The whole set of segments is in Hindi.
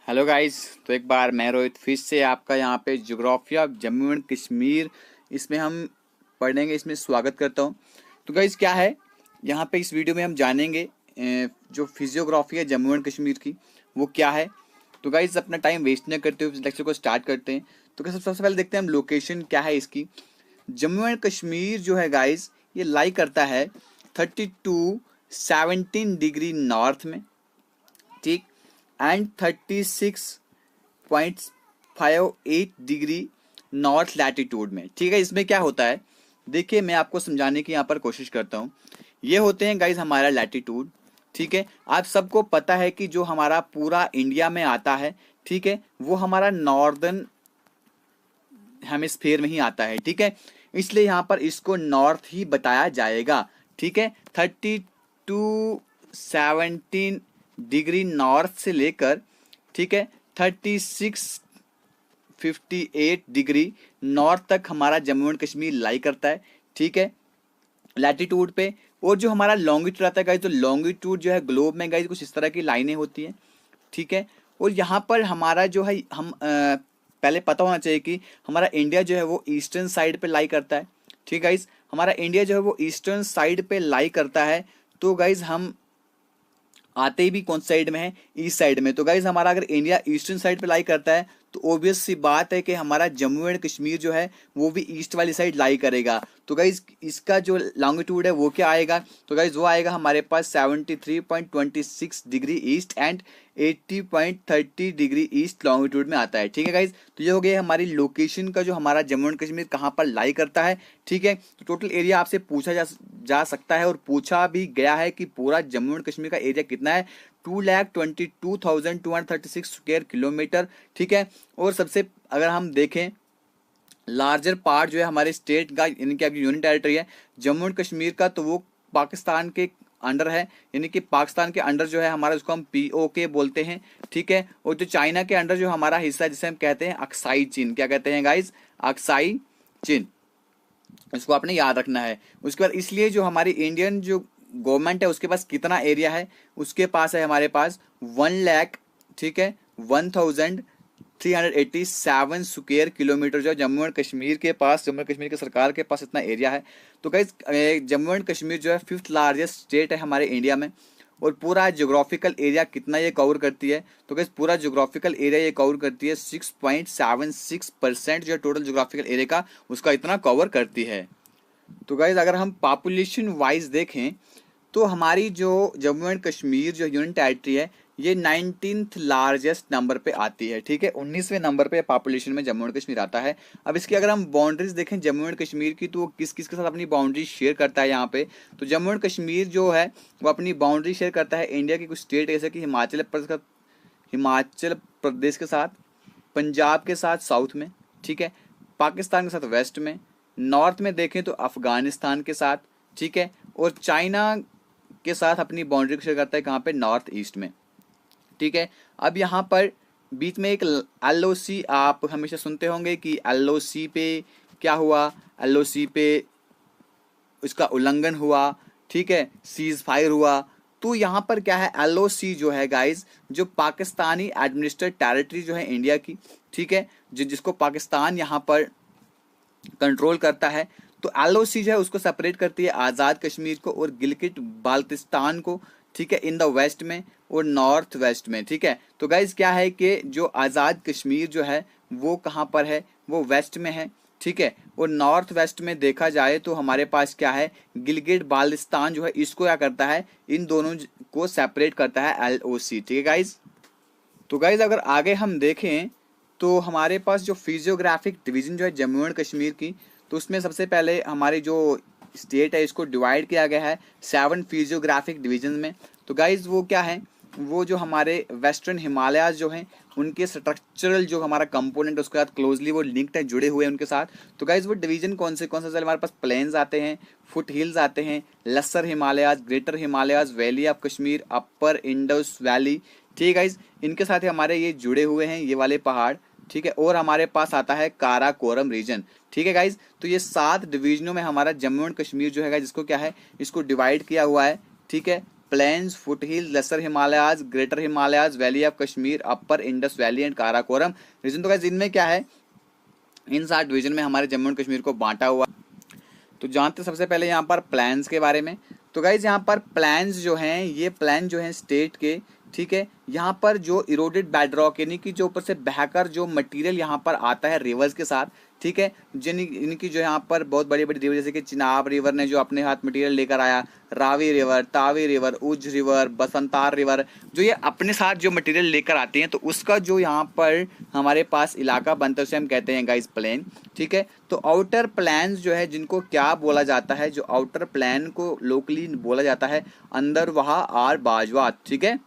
Hello guys. तो एक बार मैं रोहित फिर से आपका यहाँ पे geography of Jammu and Kashmir इसमें हम पढ़ेंगे, इसमें स्वागत करता हूँ। तो गाइस क्या है, यहाँ पे इस वीडियो में हम जानेंगे जो फिजियोग्राफी है जम्मू एंड कश्मीर की वो क्या है। तो गाइस अपना टाइम वेस्ट न करते हुए लेक्चर को स्टार्ट करते हैं। तो गाइस सबसे पहले देखते हैं हम लोकेशन क्या है इसकी। जम्मू एंड कश्मीर जो है गाइस ये लाई करता है 32-17 डिग्री नॉर्थ में, ठीक, एंड 36.58 डिग्री नॉर्थ लैटिट्यूड में। ठीक है, इसमें क्या होता है देखिए, मैं आपको समझाने की यहाँ पर कोशिश करता हूँ। ये होते हैं गाइज हमारा लैटिट्यूड। ठीक है, आप सबको पता है कि जो हमारा पूरा इंडिया में आता है, ठीक है, वो हमारा नॉर्दर्न हेमिस्फीयर में ही आता है। ठीक है, इसलिए यहाँ पर इसको नॉर्थ ही बताया जाएगा। ठीक है, 32-17 डिग्री नॉर्थ से लेकर, ठीक है, 36-58 डिग्री नॉर्थ तक हमारा जम्मू एंड कश्मीर लाई करता है। ठीक है, लैटिट्यूड पे। और जो हमारा लॉन्गिट्यूड आता है गाइस, तो लॉन्गिट्यूड जो है ग्लोब में गाइस कुछ इस तरह की लाइनें होती हैं। ठीक है, और यहाँ पर हमारा जो है हम पहले पता होना चाहिए कि हमारा इंडिया जो है वो ईस्टर्न साइड पे लाई करता है। ठीक है गाइस, हमारा इंडिया जो है वो ईस्टर्न साइड पे लाई करता है। तो गाइस हम आते ही भी कौन साइड में है, ईस्ट साइड में। तो गाइज हमारा अगर इंडिया ईस्टर्न साइड पे लाई करता है तो ऑब्वियस सी बात है कि हमारा जम्मू एंड कश्मीर जो है वो भी ईस्ट वाली साइड लाई करेगा। तो गाइज इसका जो लॉन्गिट्यूड है वो क्या आएगा, तो गाइज वो आएगा हमारे पास 73.26 degree east and 80.30 degree east longitude में आता है। ठीक है गाइज, तो ये हो गया हमारी लोकेशन का, जो हमारा जम्मू एंड कश्मीर कहाँ पर लाई करता है। ठीक है, तो टोटल एरिया आपसे पूछा जा सकता है और पूछा भी गया है कि पूरा जम्मू एंड कश्मीर का एरिया कितना है, 2,22,236 स्क्वायर किलोमीटर। ठीक है, और सबसे अगर हम देखें लार्जर पार्ट जो है हमारे स्टेट का, यानी कि आपकी यूनियन टेरिटरी है जम्मू एंड कश्मीर का, तो वो पाकिस्तान के अंडर है, यानी कि पाकिस्तान के अंडर जो है हमारा, उसको हम POK बोलते हैं। ठीक है, और जो चाइना के अंडर जो हमारा हिस्सा है जिसे हम कहते हैं अक्साई चीन, क्या कहते हैं गाइज, अक्साई चीन, इसको आपने याद रखना है। उसके बाद इसलिए जो हमारी इंडियन जो गवर्नमेंट है उसके पास कितना एरिया है, उसके पास है हमारे पास 1 लाख, ठीक है, 1,387 स्क्वायर किलोमीटर जो जम्मू एंड कश्मीर के पास, जम्मू एंड कश्मीर की सरकार के पास इतना एरिया है। तो गाइस जम्मू एंड कश्मीर जो है 5th लार्जेस्ट स्टेट है हमारे इंडिया में। और पूरा ज्योग्राफिकल एरिया कितना ये कवर करती है, तो गाइस पूरा ज्योग्राफिकल एरिया ये कवर करती है 6.76% जो टोटल ज्योग्राफिकल एरिया का उसका इतना कवर करती है। तो गाइज अगर हम पॉपुलेशन वाइज देखें तो हमारी जो जम्मू एंड कश्मीर जो यूनियन टेरिटरी है ये 19th लार्जेस्ट नंबर पे आती है। ठीक है, 19वें नंबर पे पॉपुलेशन में जम्मू एंड कश्मीर आता है। अब इसकी अगर हम बाउंड्रीज देखें जम्मू एंड कश्मीर की, तो वो किस किस के साथ अपनी बाउंड्री शेयर करता है यहाँ पे, तो जम्मू एंड कश्मीर जो है वो अपनी बाउंड्री शेयर करता है इंडिया की कुछ स्टेट जैसे कि हिमाचल प्रदेश के साथ, पंजाब के साथ साउथ में, ठीक है, पाकिस्तान के साथ वेस्ट में, नॉर्थ में देखें तो अफगानिस्तान के साथ, ठीक है, और चाइना के साथ अपनी बाउंड्री को शेयर करता है कहाँ पे, नॉर्थ ईस्ट में। ठीक है, अब यहाँ पर बीच में एक LOC आप हमेशा सुनते होंगे कि LOC पे क्या हुआ, LOC पे उसका उल्लंघन हुआ, ठीक है, सीज फायर हुआ। तो यहाँ पर क्या है, LOC जो है गाइज जो पाकिस्तानी एडमिनिस्ट्रेटेड टेरिटरी जो है इंडिया की, ठीक है, जिसको पाकिस्तान यहाँ पर कंट्रोल करता है, तो LOC जो है उसको सेपरेट करती है आज़ाद कश्मीर को और गिलगित बाल्टिस्तान को, ठीक है, इन द वेस्ट में और नॉर्थ वेस्ट में। ठीक है, तो गाइज क्या है कि जो आज़ाद कश्मीर जो है वो कहाँ पर है, वो वेस्ट में है। ठीक है, और नॉर्थ वेस्ट में देखा जाए तो हमारे पास क्या है, गिलगित बाल्टिस्तान जो है इसको क्या करता है, इन दोनों को सेपरेट करता है LOC। ठीक है गाइज, तो गाइज अगर आगे हम देखें तो हमारे पास जो फिजियोग्राफिक डिवीजन जो है जम्मू एंड कश्मीर की, तो उसमें सबसे पहले हमारी जो स्टेट है इसको डिवाइड किया गया है 7 फिजियोग्राफिक डिवीजन में। तो गाइज वो क्या है, वो जो हमारे वेस्टर्न हिमालयाज जो हैं उनके स्ट्रक्चरल जो हमारा कंपोनेंट उसके साथ क्लोजली वो लिंक्ड है, जुड़े हुए हैं उनके साथ। तो गाइज वो डिवीजन कौन से हमारे पास प्लेन्स आते हैं, फुट हिल्स आते हैं, lesser Himalayas, greater Himalayas, valley of Kashmir, upper Indus valley. ठीक है गाइज, इनके साथ हमारे ये जुड़े हुए हैं ये वाले पहाड़। ठीक है, और हमारे पास आता है काराकोरम रीजन। ठीक है गाइज, तो ये 7 डिवीजनों में हमारा जम्मू एंड कश्मीर जो है जिसको क्या है, इसको डिवाइड किया हुआ है। ठीक है, plains, foot hills, lesser Himalayas, greater Himalayas, valley of Kashmir, upper Indus valley and Karakoram region. तो गाइस इनमें क्या है, इन 7 डिवीजन में हमारे जम्मू एंड कश्मीर को बांटा हुआ। तो जानते सबसे पहले यहाँ पर प्लान्स के बारे में। तो गाइज यहाँ पर प्लान्स जो हैं, ये प्लान जो हैं स्टेट के, ठीक है, यहाँ पर जो इरोडेड बेडरॉक यानी कि जो ऊपर से बहकर जो मटेरियल यहाँ पर आता है रिवर्स के साथ, ठीक है, जिन इनकी जो यहाँ पर बहुत बड़ी बड़ी रिवर जैसे कि चिनाब रिवर ने जो अपने हाथ मटेरियल लेकर आया, रावी रिवर, तावी रिवर, उज रिवर, बसंतार रिवर, जो ये अपने साथ जो मटेरियल लेकर आती हैं, तो उसका जो यहाँ पर हमारे पास इलाका बनता है उसे हम कहते हैं गाइस प्लेन, ठीक है। तो आउटर प्लान्स जो है जिनको क्या बोला जाता है, जो आउटर प्लान को लोकली बोला जाता है अंदरवाह आर बाजवात, ठीक है,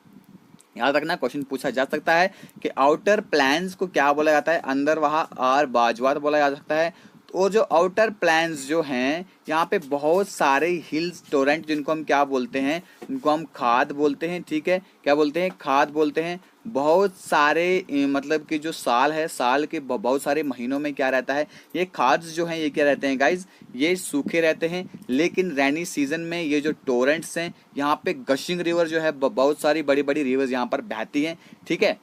याद रखना क्वेश्चन पूछा जा सकता है कि आउटर प्लान्स को क्या बोला जाता है, अंदरवाह आर बाजवात बोला जा सकता है। और जो आउटर प्लान्स जो हैं यहाँ पे बहुत सारे हिल्स टोरेंट जिनको हम क्या बोलते हैं, इनको हम खाद बोलते हैं, ठीक है, क्या बोलते हैं, खाद बोलते हैं। बहुत सारे मतलब कि जो साल है, साल के बहुत सारे महीनों में क्या रहता है, ये खाद्स जो हैं ये क्या रहते हैं गाइज, ये सूखे रहते हैं। लेकिन रैनी सीजन में ये जो टोरेंट्स हैं यहाँ पे गशिंग रिवर जो है बहुत सारी बड़ी बड़ी रिवर्स यहाँ पर बहती हैं, ठीक है।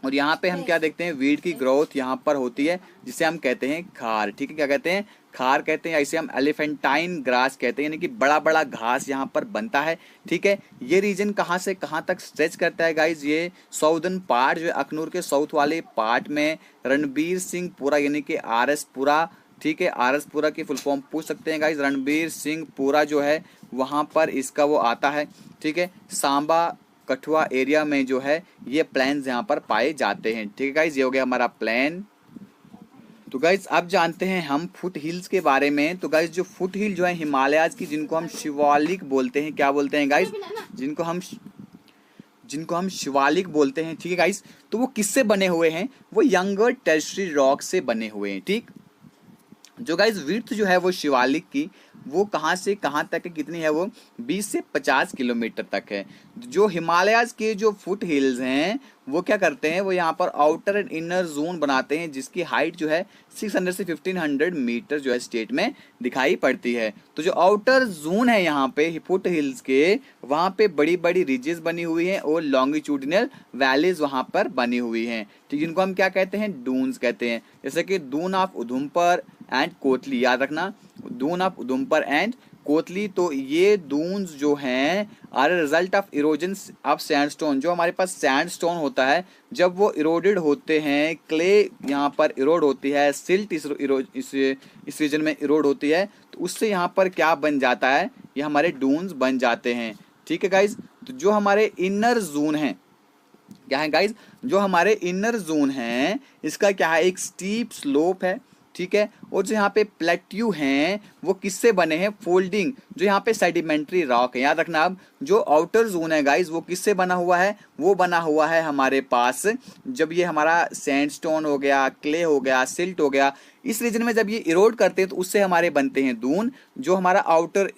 और यहाँ पे हम क्या देखते हैं, वीड की ग्रोथ यहाँ पर होती है जिसे हम कहते हैं खार, ठीक है, क्या कहते हैं, खार कहते हैं। ऐसे हम एलिफेंटाइन ग्रास कहते हैं, यानी कि बड़ा बड़ा घास यहाँ पर बनता है, ठीक है। ये रीजन कहाँ से कहाँ तक स्ट्रेच करता है गाइज, ये साउदर्न पार्ट जो है अखनूर के साउथ वाले पार्ट में रणबीर सिंह पुरा यानी कि RS पुरा, ठीक है, RS पुरा की फुल फॉर्म पूछ सकते हैं गाइज, रणबीर सिंह पुरा जो है वहाँ पर इसका वो आता है, ठीक है। सांबा कठुआ एरिया में जो है ये प्लान्स यहाँ पर पाए जाते हैं, ठीक है गाइज, ये हो गया हमारा प्लान। तो गाइज अब जानते हैं हम फुट हिल्स के बारे में। तो गाइज जो फुट हिल जो है हिमालयाज की, जिनको हम शिवालिक बोलते हैं, क्या बोलते हैं गाइज, जिनको हम शिवालिक बोलते हैं, ठीक है गाइज। तो वो किससे बने हुए हैं, वो यंगर टेरेस्ट्रियल रॉक से बने हुए हैं, ठीक। जो गाइज विड्थ जो है वो शिवालिक की, वो कहाँ से कहाँ तक है, कितनी है, वो 20 से 50 किलोमीटर तक है। जो हिमालयाज के जो फुट हिल्स हैं वो क्या करते हैं, वो यहाँ पर आउटर एंड इनर जोन बनाते हैं जिसकी हाइट जो है 600 से 1500 मीटर जो है स्टेट में दिखाई पड़ती है। तो जो आउटर जोन है यहाँ पे फुट हिल्स के, वहाँ पे बड़ी बड़ी रिजेस बनी हुई हैं और लॉन्गिट्यूडिनल वैलीज वहाँ पर बनी हुई हैं, ठीक, जिनको हम क्या कहते हैं, डून्स कहते हैं। जैसे कि दून ऑफ उधमपुर एंड कोतली, याद रखना, दून ऑफ उधमपुर एंड कोतली। तो ये दून्स जो हैं are result of erosion of sandstone. जो हमारे पास सैंडस्टोन होता है जब वो इरोडेड होते हैं, क्ले यहाँ पर इरोड होती है, सिल्ट इस रीजन में इरोड होती है, तो उससे यहाँ पर क्या बन जाता है, ये हमारे डून्स बन जाते हैं, ठीक है गाइज। तो जो हमारे इनर जोन है, क्या है गाइज, जो हमारे इनर जोन है इसका क्या है, एक स्टीप स्लोप है, ठीक है। और जो यहाँ पे प्लेट्यू हैं वो किससे बने हैं, फोल्डिंग, जो यहाँ पे सेडिमेंट्री रॉक है, याद रखना। अब जो आउटर जोन है गाइज वो किससे बना हुआ है, वो बना हुआ है हमारे पास, जब ये हमारा सैंडस्टोन हो गया, क्ले हो गया, सिल्ट हो गया, इस रीजन में जब ये इरोड करते हैं तो उससे हमारे बनते हैं दून, जो हमारा आउटर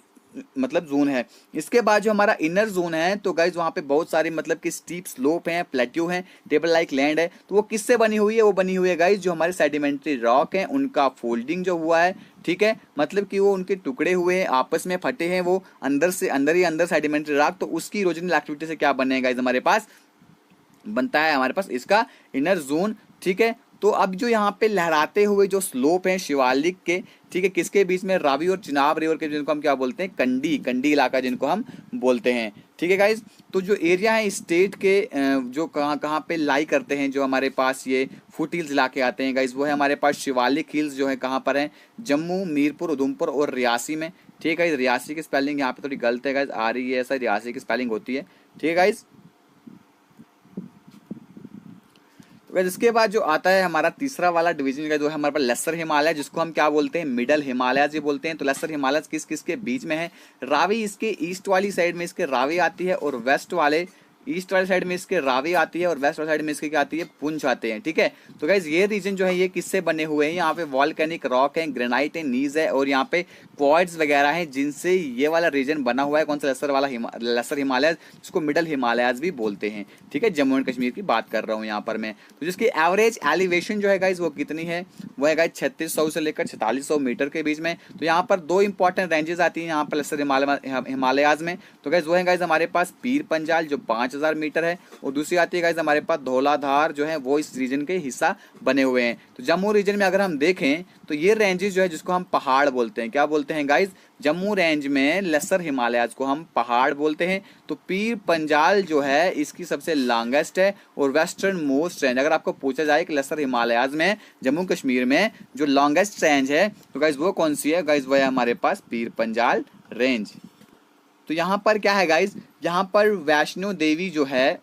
मतलब जोन है। इसके बाद जो हमारा इनर जोन है, तो गाइज वहाँ पे बहुत सारे मतलब कि स्टीप स्लोप हैं, प्लेट्यू हैं, टेबल लाइक लैंड है। तो वो किससे बनी हुई है, वो बनी हुई है गाइज जो हमारे सेडिमेंट्री रॉक हैं उनका फोल्डिंग जो हुआ है, ठीक है, मतलब कि वो उनके टुकड़े हुए हैं, आपस में फटे हैं, वो अंदर से अंदर ही अंदर सेडिमेंट्री रॉक, तो उसकी इरोजनल एक्टिविटी से क्या बनेगा गाइज, हमारे पास बनता है हमारे पास इसका इनर जोन, ठीक है। तो अब जो यहाँ पे लहराते हुए जो स्लोप हैं शिवालिक के, ठीक है, किसके बीच में, रावी और चिनाब रिवर के, जिनको हम क्या बोलते हैं, कंडी इलाका जिनको हम बोलते हैं, ठीक है गाइज। तो जो एरिया है स्टेट के जो कहाँ पे लाई करते हैं, जो हमारे पास ये फुट हिल्स इलाके आते हैं गाइज, वो है हमारे पास शिवालिक हिल्स जो है कहाँ पर है, जम्मू, मीरपुर, उधमपुर और रियासी में, ठीक है। रियासी की स्पेलिंग यहाँ पे थोड़ी गलत है गाइज, आ रही है ऐसा, रियासी की स्पेलिंग होती है, ठीक है गाइज। इसके बाद जो आता है हमारा तीसरा वाला डिवीजन का, जो है हमारे पास लेसर हिमालय, जिसको हम क्या बोलते हैं, मिडल हिमालय जी बोलते हैं। तो लेसर हिमालय किस किस के बीच में है, रावी इसके ईस्ट वाली साइड में इसके रावी आती है, और वेस्ट वाले ईस्ट वाली साइड में इसके रावी आती है और वेस्ट वाली साइड में इसके क्या आती है, पुंछ आते हैं। ठीक है, तो गाइज ये रीजन जो है ये किससे बने हुए हैं, यहाँ पे वॉल्केनिक रॉक है, ग्रेनाइट है, नीज है और यहाँ पे क्वार्ट्ज वगैरह हैं, जिनसे ये वाला रीजन बना हुआ है। कौन सा, लेसर वाला लेसर हिमालय, जिसको मिडल हिमालयाज भी बोलते हैं। ठीक है, जम्मू एंड कश्मीर की बात कर रहा हूँ यहाँ पर मैं। तो जिसकी एवरेज एलिवेशन जो है गाइज वो कितनी है, वो है गाइज 3600 से लेकर 4600 मीटर के बीच में। तो यहाँ पर दो इंपॉर्टेंट रेंजेस आती हैं यहाँ पर लेसर हिमालयाज में। तो गाइज वो है गाइज हमारे पास पीर पंजाल जो 5000 मीटर है, और दूसरी आती है गाइज हमारे पास धौलाधार जो है वो इस रीजन के हिस्सा बने हुए हैं। तो जम्मू रीजन में अगर हम देखें तो ये रेंजेस जो है जिसको हम पहाड़ बोलते हैं, क्या बोलते हैं गाइज, जम्मू रेंज में लेसर हिमालयाज को हम पहाड़ बोलते हैं। तो पीर पंजाल जो है इसकी सबसे लॉन्गेस्ट है और वेस्टर्न मोस्ट रेंज। अगर आपको पूछा जाए कि लेसर हिमालयाज में जम्मू कश्मीर में जो लॉन्गेस्ट रेंज है तो गाइज वो कौन सी है, गाइज वो है हमारे पास पीर पंजाल रेंज। तो यहाँ पर क्या है गाइज, यहाँ पर वैष्णो देवी जो है,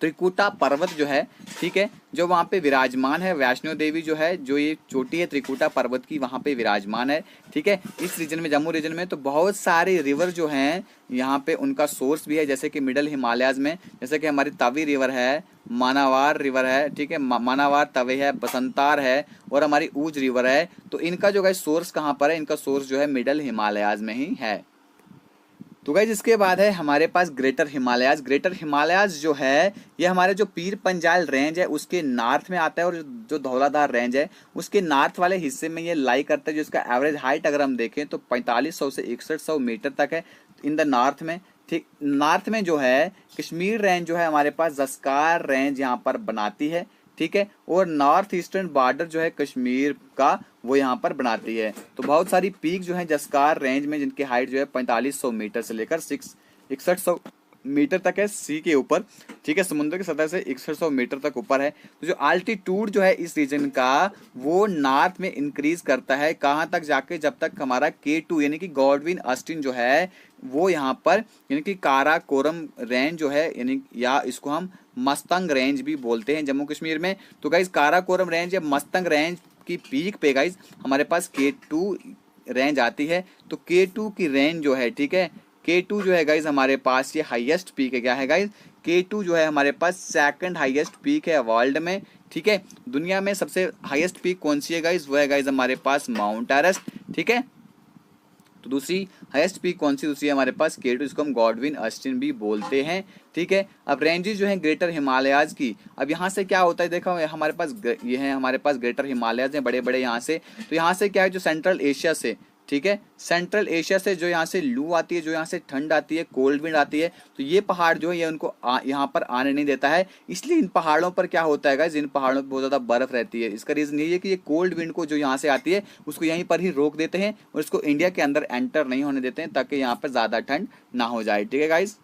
त्रिकुटा पर्वत जो है, ठीक है, जो वहाँ पे विराजमान है। वैष्णो देवी जो है, जो ये चोटी है त्रिकुटा पर्वत की, वहाँ पे विराजमान है। ठीक है, इस रीजन में, जम्मू रीजन में तो बहुत सारे रिवर जो हैं यहाँ पे उनका सोर्स भी है, जैसे कि मिडल हिमालयाज में, जैसे कि हमारी तवी रिवर है, मानावार रिवर है, ठीक है, मानावार तवे है, बसंतार है और हमारी ऊज रिवर है। तो इनका जो है सोर्स कहाँ पर है, इनका सोर्स जो है मिडल हिमालयाज में ही है। तो गाइज इसके बाद है हमारे पास ग्रेटर हिमालयाज। ग्रेटर हिमालयाज जो है ये हमारे जो पीर पंजाल रेंज है उसके नॉर्थ में आता है, और जो धौलाधार रेंज है उसके नॉर्थ वाले हिस्से में ये लाई करता है। जिसका एवरेज हाइट अगर हम देखें तो 4500 से 6100 मीटर तक है इन द नॉर्थ में। ठीक, नॉर्थ में जो है कश्मीर रेंज जो है हमारे पास जस्कार रेंज यहाँ पर बनाती है। ठीक है, और नॉर्थ ईस्टर्न बॉर्डर जो है कश्मीर का वो यहाँ पर बनाती है। तो बहुत सारी पीक जो है जस्कार रेंज में, जिनकी हाइट जो है 4500 मीटर से लेकर 6100 मीटर तक है सी के ऊपर। ठीक है, समुद्र की सतह से 6100 मीटर तक ऊपर है। तो जो अल्टीट्यूड जो है इस रीजन का वो नॉर्थ में इंक्रीज करता है, कहाँ तक जाके, जब तक हमारा K2 यानी कि गॉडविन ऑस्टिन जो है वो यहाँ पर, यानी कि काराकोरम रेंज जो है, यानी या इसको हम मस्तंग रेंज भी बोलते हैं जम्मू कश्मीर में। तो गाइज काराकोरम रेंज या मस्तंग रेंज की पीक पे गाइज हमारे पास K2 रेंज आती है। तो K2 की रेंज जो है, ठीक है, K2 जो है गाइज हमारे पास ये हाईएस्ट पीक है। क्या है गाइज, K2 जो है हमारे पास सेकंड हाईएस्ट पीक है वर्ल्ड में। ठीक है, दुनिया में सबसे हाईएस्ट पीक कौन सी है गाइज, वो है गाइज हमारे पास माउंट एवरेस्ट। ठीक है, तो दूसरी हाईएस्ट पीक कौन सी, दूसरी हमारे पास K2, इसको हम गॉडविन ऑस्टिन भी बोलते हैं। ठीक है, अब रेंजेस जो है ग्रेटर हिमालयाज की, अब यहाँ से क्या होता है, देखो हमारे पास ये है, हमारे पास ग्रेटर हिमालयाज हैं बड़े बड़े यहाँ से। तो यहाँ से क्या है, जो सेंट्रल एशिया से, ठीक है, सेंट्रल एशिया से जो यहाँ से लू आती है, जो यहाँ से ठंड आती है, कोल्ड विंड आती है, तो ये पहाड़ जो है ये उनको यहाँ पर आने नहीं देता है। इसलिए इन पहाड़ों पर क्या होता है गाइस, इन पहाड़ों पर बहुत ज़्यादा बर्फ रहती है। इसका रीज़न ये है कि ये कोल्ड विंड को जो यहाँ से आती है उसको यहीं पर ही रोक देते हैं और इसको इंडिया के अंदर एंटर नहीं होने देते हैं, ताकि यहाँ पर ज़्यादा ठंड ना हो जाए। ठीक है गाइज,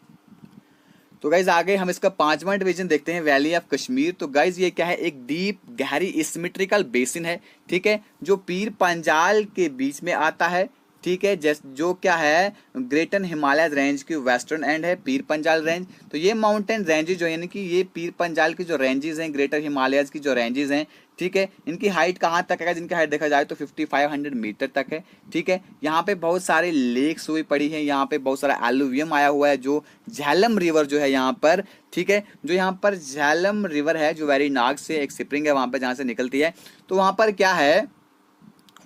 तो गाइज आगे हम इसका 5वां डिवीजन देखते हैं, वैली ऑफ कश्मीर। तो गाइज ये क्या है, एक डीप गहरी सिमेट्रिकल बेसिन है। ठीक है, जो पीर पंजाल के बीच में आता है। ठीक है, जो क्या है, ग्रेटर हिमालय रेंज की वेस्टर्न एंड है पीर पंजाल रेंज। तो ये माउंटेन रेंजेस जो यानी कि ये पीर पंजाल की जो रेंजेस हैं, ग्रेटर हिमालयाज की जो रेंजेस हैं, ठीक है, इनकी हाइट कहाँ तक है, जिनकी हाइट देखा जाए तो 5500 मीटर तक है। ठीक है, यहाँ पे बहुत सारे लेक्स हुई पड़ी हैं, यहाँ पे बहुत सारा एलुवियम आया हुआ है, जो झेलम रिवर जो है यहाँ पर, ठीक है, जो यहाँ पर झेलम रिवर है, जो वेरीनाग से एक स्प्रिंग है वहाँ पर जहाँ से निकलती है। तो वहाँ पर क्या है,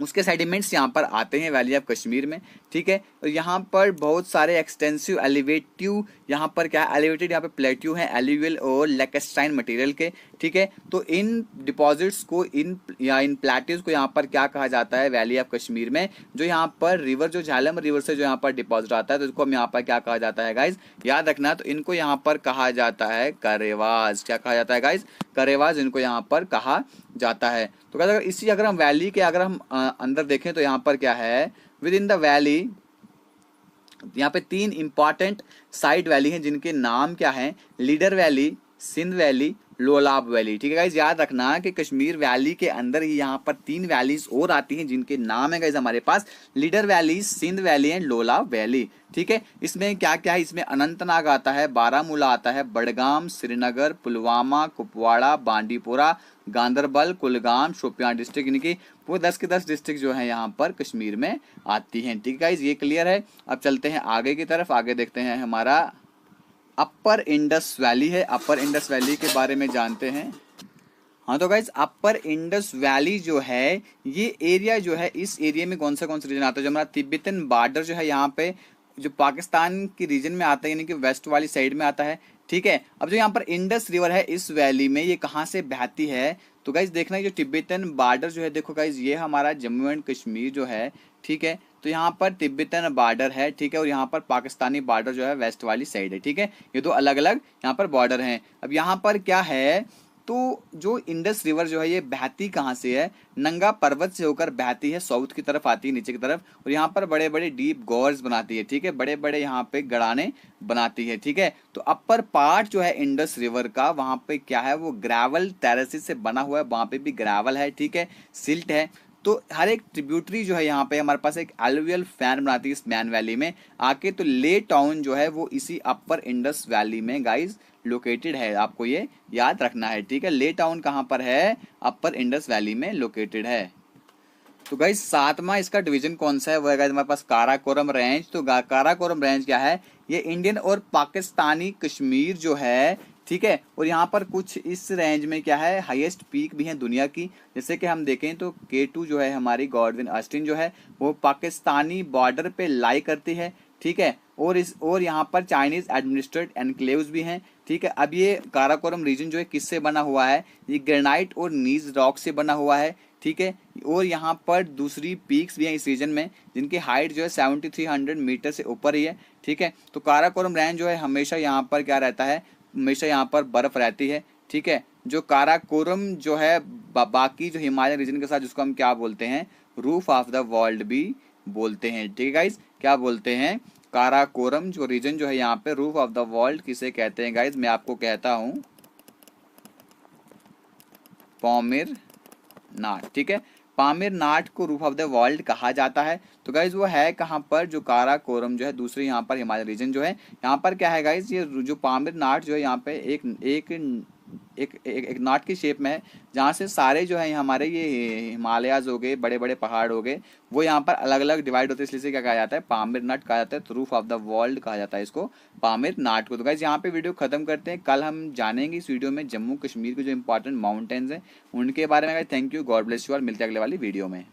उसके सेडिमेंट्स यहाँ पर आते हैं वैली ऑफ कश्मीर में। ठीक है, और यहाँ पर बहुत सारे एक्सटेंसिव एलिवेटिव, यहाँ पर क्या है, एलिवेटेड यहाँ पे प्लेट्यू हैं एल्यूवियल और लेकेस्टाइन मटेरियल के। ठीक है, तो इन डिपॉजिट्स को, इन प्लेट्यूज को यहाँ पर क्या कहा जाता है वैली ऑफ कश्मीर में, जो यहाँ पर रिवर, जो झेलम रिवर से जो यहाँ पर डिपॉजिट आता है, तो इसको हम यहाँ पर क्या कहा जाता है गाइज, याद रखना। तो इनको यहाँ पर कहा जाता है करेवाज। क्या कहा जाता है गाइज, करेवाज इनको यहाँ पर कहा जाता है। तो अगर इसी, अगर हम वैली के अगर हम अंदर देखें तो यहाँ पर क्या है, विद इन द वैली यहाँ पे 3 इंपॉर्टेंट साइड वैली हैं, जिनके नाम क्या हैं, Lidder valley, Sindh valley, Lolab valley. ठीक है गाइज, याद रखना कि कश्मीर वैली के अंदर ही यहाँ पर 3 वैलीज और आती हैं, जिनके नाम है गाइज हमारे पास Lidder valley, Sindh valley and Lolab valley. ठीक है, इसमें क्या क्या है, इसमें अनंतनाग आता है, बारामूला आता है, बडगाम, श्रीनगर, पुलवामा, कुपवाड़ा, बांडीपुरा, गांदरबल, कुलगाम, शोपियां डिस्ट्रिक्ट, यानी कि वो 10 के 10 डिस्ट्रिक्ट जो है यहाँ पर कश्मीर में आती हैं। ठीक है गाइज, ये क्लियर है। अब चलते हैं आगे की तरफ, आगे देखते हैं हमारा अपर इंडस वैली है। अपर इंडस वैली के बारे में जानते हैं। हाँ तो गाइज अपर इंडस वैली जो है ये एरिया जो है, इस एरिया में कौन सा रीजन आता है, जो हमारा तिब्बतन बॉर्डर जो है यहाँ पे जो पाकिस्तान की रीजन में आता है, यानी कि वेस्ट वाली साइड में आता है। ठीक है, अब जो यहाँ पर इंडस रिवर है इस वैली में, ये कहाँ से बहती है, तो गाइज देखना है जो तिब्बतन बॉर्डर जो है, देखो गाइज ये हमारा जम्मू एंड कश्मीर जो है, ठीक है, तो यहाँ पर तिब्बतन बॉर्डर है, ठीक है, और यहाँ पर पाकिस्तानी बॉर्डर जो है वेस्ट वाली साइड है। ठीक है, ये दो अलग अलग यहाँ पर बॉर्डर हैं। अब यहाँ पर क्या है, तो जो इंडस रिवर जो है ये बहती कहाँ से है, नंगा पर्वत से होकर बहती है, साउथ की तरफ आती है, नीचे की तरफ, और यहाँ पर बड़े बड़े डीप गॉर्स बनाती है। ठीक है, बड़े बड़े यहाँ पे गड़ाने बनाती है। ठीक है, तो अपर पार्ट जो है इंडस रिवर का, वहां पे क्या है, वो ग्रेवल टेरेसिस से बना हुआ है, वहां पे भी ग्रेवल है। ठीक है, सिल्ट है। तो हर एक ट्रिब्यूटरी जो है यहाँ पे हमारे पास एक एलुवियल फैन बनाती है इस मैन वैली में आके। तो ले टाउन जो है वो इसी अपर इंडस वैली में गाइज लोकेटेड है, आपको ये याद रखना है। ठीक है, ले टाउन कहाँ पर है, अपर इंडस वैली में लोकेटेड है। तो गाइज सातवां इसका डिवीजन कौन सा है, वो है गाइज हमारे पास काराकोरम रेंज। तो काराकोरम रेंज क्या है, ये इंडियन और पाकिस्तानी कश्मीर जो है, ठीक है, और यहाँ पर कुछ इस रेंज में क्या है, हाईएस्ट पीक भी है दुनिया की। जैसे कि हम देखें तो K2 जो है हमारी गॉडविन ऑस्टिन जो है वो पाकिस्तानी बॉर्डर पे लाई करती है। ठीक है, और यहाँ पर चाइनीज एडमिनिस्ट्रेटेड एनक्लेव्स भी हैं। ठीक है, अब ये काराकोरम रीजन जो है किससे बना हुआ है, ये ग्रेनाइट और नीज रॉक से बना हुआ है। ठीक है, और यहाँ पर दूसरी पीक्स भी हैं इस रीजन में जिनकी हाइट जो है 7300 मीटर से ऊपर ही है। ठीक है, तो काराकोरम रेंज जो है हमेशा यहाँ पर क्या रहता है, हमेशा यहाँ पर बर्फ रहती है। ठीक है, जो काराकोरम जो है बाकी जो हिमालय रीजन के साथ, जिसको हम क्या बोलते हैं, रूफ ऑफ द वर्ल्ड भी बोलते हैं। ठीक है गाइज, क्या बोलते हैं, काराकोरम जो रीजन जो है यहाँ पे रूफ ऑफ द वर्ल्ड किसे कहते हैं गाइज, मैं आपको कहता हूँ पामीर नाट। ठीक है, पामीर नाट को रूफ ऑफ द वर्ल्ड कहा जाता है। तो गाइज वो है कहाँ पर, जो काराकोरम जो है दूसरे यहाँ पर हिमालय रीजन जो है, यहाँ पर क्या है गाइज, ये जो पामीर नाट जो है यहाँ पे एक नाट की शेप में है, जहाँ से सारे जो है हमारे ये हिमालयाज हो गए, बड़े बड़े पहाड़ हो गए, वो यहाँ पर अलग अलग डिवाइड होते हैं, इसलिए क्या कहा जाता है, पामीर नाट कहा जाता है। तो रूफ ऑफ द वर्ल्ड कहा जाता है इसको, पामीर नाट को। तो गाइज यहाँ पे वीडियो खत्म करते हैं, कल हम जानेंगे इस वीडियो में जम्मू कश्मीर के जो इंपॉर्टेंट माउंटेन्स हैं उनके बारे में। Thank you, God bless you, और मिलते हैं अगले वाली वीडियो में।